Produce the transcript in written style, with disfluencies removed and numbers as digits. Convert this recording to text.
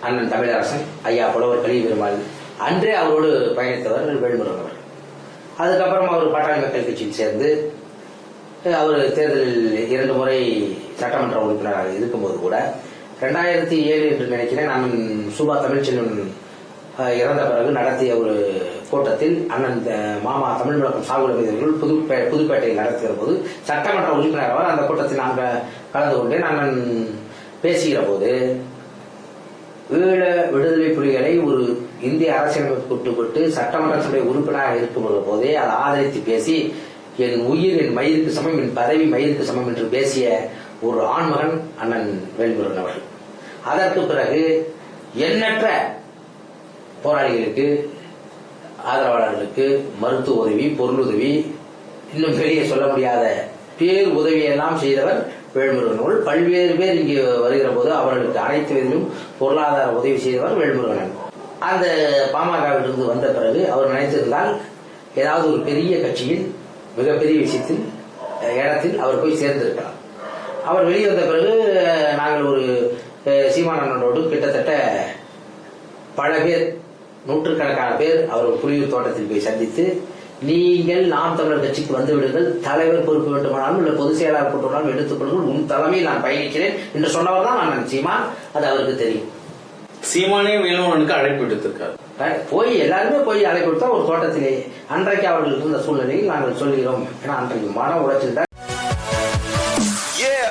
அண்ணன் தமிழரசன், ஐயா புலவர் கலிய பெருமாள், அன்றே அவரோடு பயணித்தவர் வேல்முருகன் அவர். அதுக்கப்புறம் அவர் பாட்டாளி மக்கள் கட்சியில் சேர்ந்து அவர் தேர்தலில் 2 முறை சட்டமன்ற உறுப்பினராக இருக்கும்போது கூட 2007 என்று நினைக்கிறேன், அண்ணன் சுபா தமிழ்ச்செல்வன் இறந்த பிறகு நடத்திய ஒரு கூட்டத்தில் அண்ணன் மாமா தமிழ் விளக்கம் சாகுபடிகள் புதுப்பேட்டையில் நடத்துகிற போது சட்டமன்ற உறுப்பினர் அவர். அந்த கூட்டத்தில் நாங்கள் கலந்து கொண்டேன். அண்ணன் பேசுகிற போது ஈழ விடுதலை புலிகளை ஒரு இந்திய அரசியலமைப்பு உட்பட்டு சட்டமன்றத்தினுடைய உறுப்பினராக இருக்கும் போதே அதை ஆதரித்து பேசி என் உயிர் என் மயிருக்கு சமம், என் பதவி மயிருக்கு சமம் என்று பேசிய ஒரு ஆண்மகன் அண்ணன் வேல்முருகன் அவர்கள். அதற்கு பிறகு எண்ணற்ற போராளிகளுக்கு, ஆதரவாளர்களுக்கு மருத்துவ உதவி, பொருளுதவி, இன்னும் வெளியே சொல்ல முடியாத பேர் உதவியெல்லாம் செய்தவர் வேல்முருகன் அவர்கள். பல்வேறு பேர் இங்கு வருகிற போது அவர்களுக்கு அனைத்து விதத்திலும் பொருளாதார உதவி செய்தவர் வேல்முருகன். அந்த பாமகவிலிருந்து வந்த பிறகு அவர் நினைத்திருந்தால் ஏதாவது ஒரு பெரிய கட்சியில் மிகப்பெரிய விஷயத்தில் இடத்தில் அவர் போய் சேர்ந்திருக்கலாம். அவர் வெளியே வந்த பிறகு நாங்கள் ஒரு சீமானோடு கிட்டத்தட்ட பல பேர், நூற்றுக்கணக்கான பேர் அவர் புலியூர் தோட்டத்தில் போய் சந்தித்து, நீங்கள் நாம் தமிழர் கட்சிக்கு வந்து விடுங்கள், தலைவர் பொறுப்பு வேண்டுமானாலும் இல்லை பொதுச் செயலாளர் போட்டுனாலும் எடுத்துக்கொள்ளுங்கள், உன் தலைமையில் நான் பயணிக்கிறேன் என்று சொன்னவர் தான் அண்ணன் சீமான். அது அவருக்கு தெரியும். சீமானே வேலுமனுக்கு அழைப்பு விடுத்திருக்காரு. போய் எல்லாருமே போய் அழைப்பு விடுத்தா ஒரு தோட்டத்திலே அன்றைக்கு அவர்கள் இருந்த சூழ்நிலையில் நாங்கள் சொல்கிறோம். ஏன்னா அன்றைக்கு மன உளைச்சல் தான்.